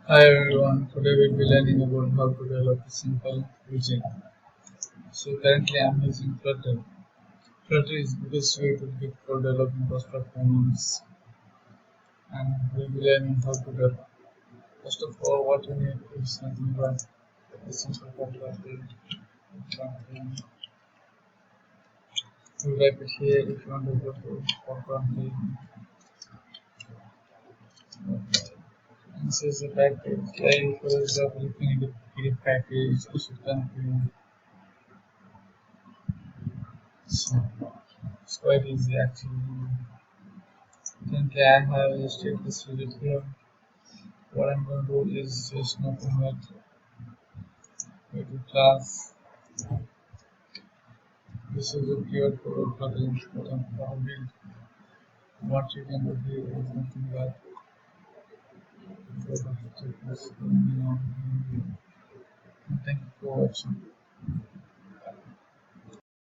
Hi everyone, today we'll be learning about how to develop a simple widget. So currently I'm using Flutter. Flutter is the best way to get for developing cross platforms and we'll be learning how to develop. First of all, what you need is nothing but a simple Flutter. You write it here if you want to go to Flutter. This is a package. Like for example, if you need a PDF package, you should configure. So it's quite easy actually. Currently I have listed this widget here. What I'm going to do is just nothing but go to class. This is a keyword for plugin button for build. What you can do here is nothing but go to check this. Thank you for watching.